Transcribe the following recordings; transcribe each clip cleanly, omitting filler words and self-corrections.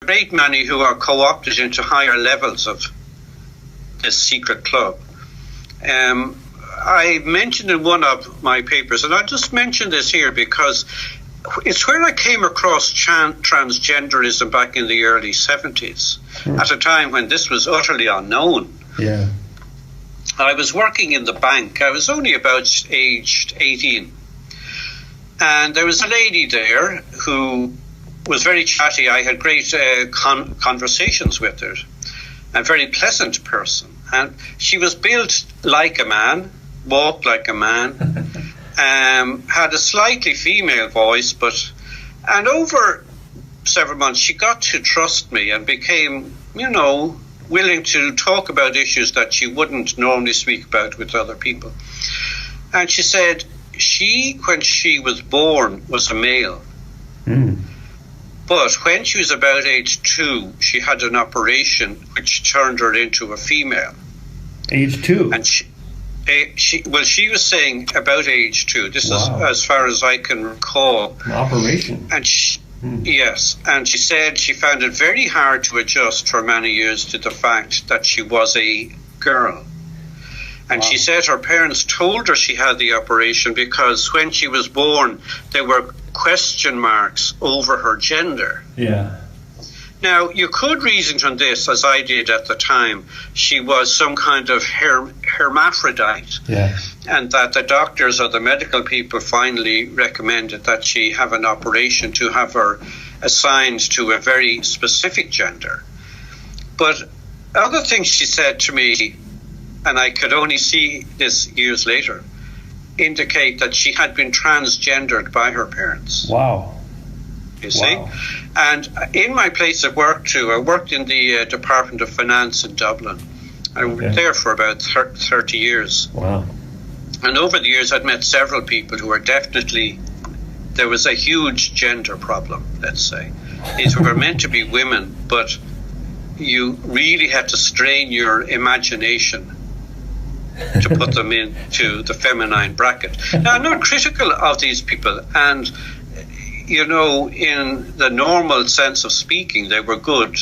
great many who are co-opted into higher levels of this secret club. I mentioned in one of my papers, and I just mentioned this here because it's where I came across transgenderism back in the early 70s, at a time when this was utterly unknown. Yeah. I was working in the bank. I was only about aged 18. And there was a lady there who was very chatty. I had great conversations with her. A very pleasant person. And she was built like a man, walked like a man, had a slightly female voice, and over several months she got to trust me and became, willing to talk about issues that she wouldn't normally speak about with other people. And she said when she was born, was a male. But when she was about age 2, she had an operation which turned her into a female. Age 2? And she was saying about age 2. This is as far as I can recall. An operation. And yes, and she said she found it very hard to adjust for many years to the fact that she was a girl. And she said her parents told her she had the operation because when she was born, there were question marks over her gender. Yeah. Now, you could reason from this, as I did at the time, she was some kind of hermaphrodite. Yeah. And that the doctors or the medical people finally recommended that she have an operation to have her assigned to a very specific gender. But other things she said to me, and I could only see this years later, indicate that she had been transgendered by her parents. Wow. You see? And in my place of work too, I worked in the Department of Finance in Dublin. I was there for about 30 years. Wow. And over the years I'd met several people who were definitely, there was a huge gender problem, let's say. These were meant to be women, but you really had to strain your imagination to put them into the feminine bracket. Now, I'm not critical of these people, and in the normal sense of speaking, they were good,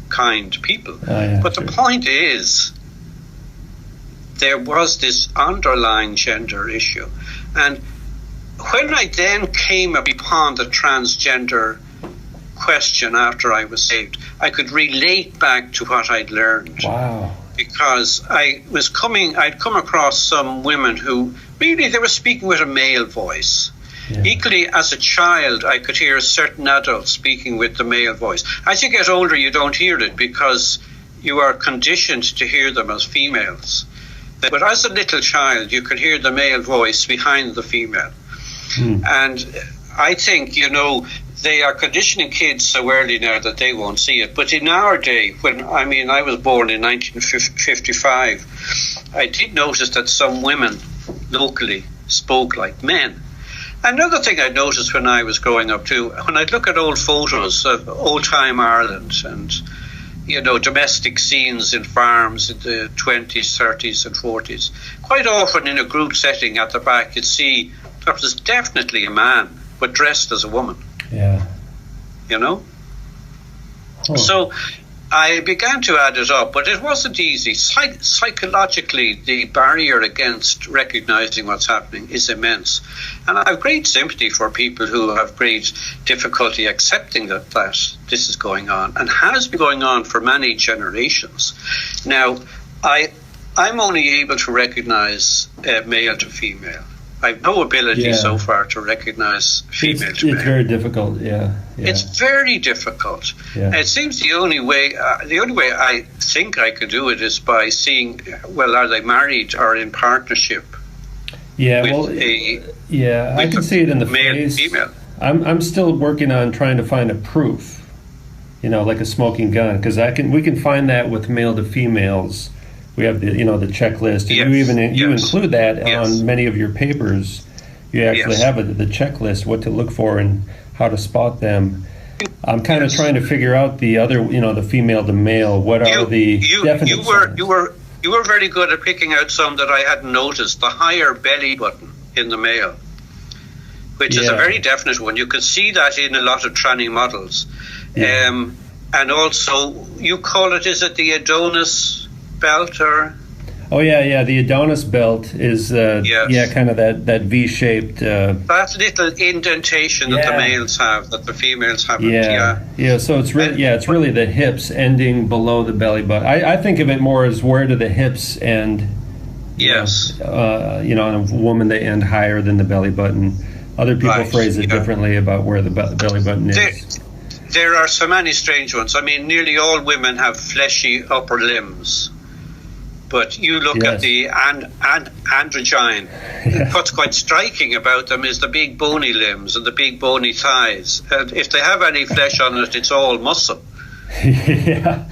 kind people. But the point is, there was this underlying gender issue. And when I then came upon the transgender question after I was saved, I could relate back to what I'd learned. Wow. Because I'd come across some women who really, they were speaking with a male voice. Yeah. Equally, as a child, I could hear certain adults speaking with the male voice. As you get older, you don't hear it because you are conditioned to hear them as females. But as a little child, you could hear the male voice behind the female. And I think, they are conditioning kids so early now that they won't see it. But in our day, I was born in 1955, I did notice that some women locally spoke like men. Another thing I noticed when I was growing up too, when I look at old photos of old-time Ireland and, domestic scenes in farms in the 20s, 30s and 40s, quite often in a group setting at the back, you'd see there was definitely a man, but dressed as a woman. Yeah. So I began to add it up, but it wasn't easy. Psychologically, the barrier against recognizing what's happening is immense. And I have great sympathy for people who have great difficulty accepting that this is going on and has been going on for many generations. Now, I'm only able to recognize male to female. I have no ability so far to recognize female to male. It's very difficult, yeah. It's very difficult. Yeah. It seems the only way I think I could do it is by seeing, are they married or in partnership? Yeah, I can see it in the male face. Female. I'm still working on trying to find a proof, like a smoking gun, because we can find that with male to females. We have the checklist. And you include that on many of your papers. You actually have the checklist, what to look for and how to spot them. I'm kind of trying to figure out the other, the female to male. What are the definite signs? You were very good at picking out some that I hadn't noticed. The higher belly button in the male, which is a very definite one. You can see that in a lot of tranny models. And also, you call it, is it the Adonis belt or? Oh yeah, the Adonis belt is yes. kind of that V-shaped. That little indentation that the males have, that the females haven't. Yeah. So it's it's really the hips ending below the belly button. I think of it more as where do the hips end. Yes. On a woman they end higher than the belly button. Other people phrase it differently about where the belly button is. There are so many strange ones. I mean, nearly all women have fleshy upper limbs. But you look at the androgyne. What's quite striking about them is the big bony limbs and the big bony thighs. And if they have any flesh on it, it's all muscle. Women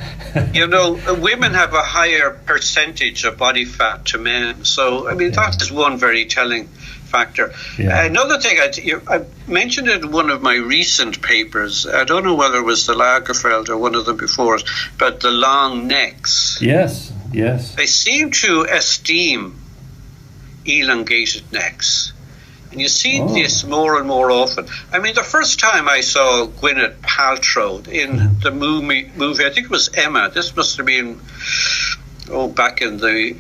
have a higher percentage of body fat to men. So, I mean, that is one very telling factor. Another thing, I mentioned it in one of my recent papers. I don't know whether it was the Lagerfeld or one of them before it, but the long necks. Yes. They seem to esteem elongated necks. And you see this more and more often. I mean, the first time I saw Gwyneth Paltrow in the movie, I think it was Emma. This must have been, back in the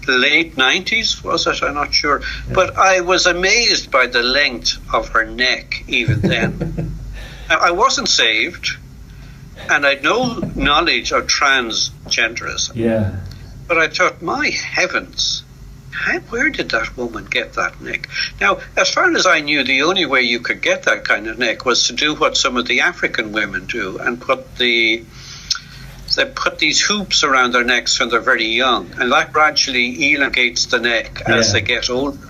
late 90s, was it? I'm not sure. But I was amazed by the length of her neck even then. Now, I wasn't saved. And I had no knowledge of transgenderism. But I thought, my heavens, where did that woman get that neck? Now, as far as I knew, the only way you could get that kind of neck was to do what some of the African women do and they put these hoops around their necks when they're very young. And that gradually elongates the neck as they get older.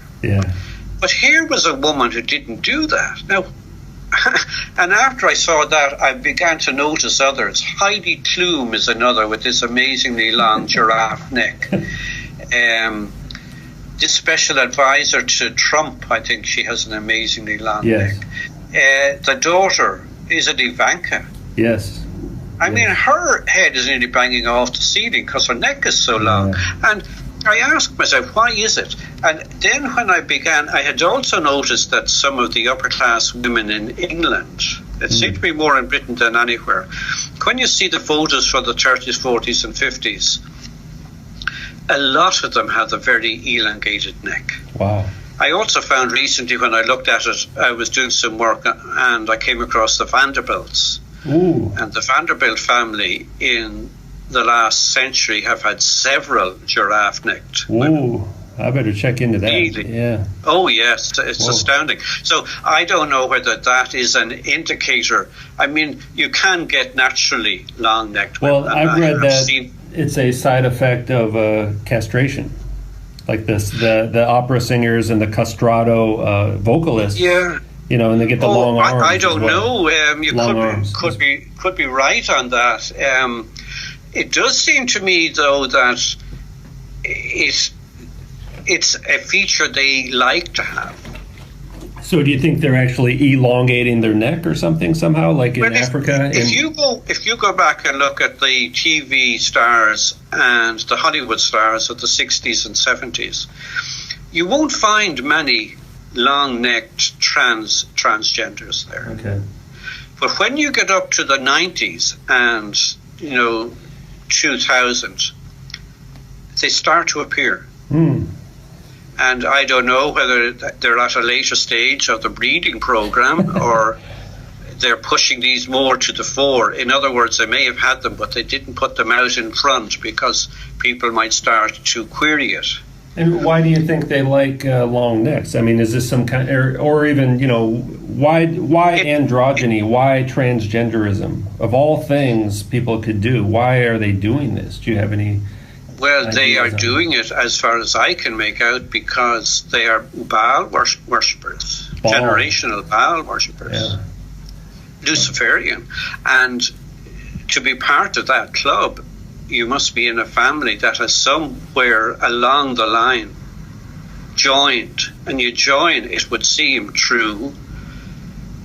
But here was a woman who didn't do that. Now, and after I saw that, I began to notice others. Heidi Klum is another with this amazingly long giraffe neck. This special advisor to Trump, I think she has an amazingly long neck. The daughter, is it Ivanka? I mean, her head is nearly banging off the ceiling because her neck is so long. And I asked myself, why is it? And then when I had also noticed that some of the upper class women in England, it seemed to be more in Britain than anywhere, when you see the photos from the 30s, 40s and 50s, a lot of them have a very elongated neck. Wow. I also found recently when I looked at it, I was doing some work and I came across the Vanderbilts. And the Vanderbilt family in the last century have had several giraffe-necked women. I better check into that. Really? Oh, yes, it's astounding. So I don't know whether that is an indicator. I mean, you can get naturally long-necked women. Well, I've read that it's a side effect of castration. Like the opera singers and the castrato vocalists. And they get the long arms. I don't know. You could be right on that. It does seem to me, though, that it's a feature they like to have. So do you think they're actually elongating their neck or something somehow, like in Africa? If you go back and look at the TV stars and the Hollywood stars of the 60s and 70s, you won't find many long-necked transgenders there. Okay. But when you get up to the 90s and 2000, they start to appear. And I don't know whether they're at a later stage of the breeding program or they're pushing these more to the fore. In other words, they may have had them, but they didn't put them out in front because people might start to query it. And why do you think they like long necks? I mean, is this some kind, or even, why androgyny? Why transgenderism? Of all things people could do, why are they doing this? Do you have any? Well, they are doing it, as far as I can make out, because they are Baal worshippers, generational Baal worshippers, Luciferian. And to be part of that club, you must be in a family that has somewhere along the line joined. And you join, it would seem, through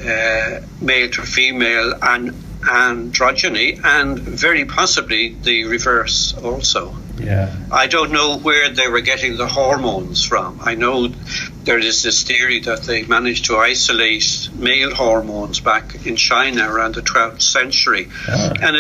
male to female and androgyny, and very possibly the reverse also. I don't know where they were getting the hormones from. I know there is this theory that they managed to isolate male hormones back in China around the 12th century. And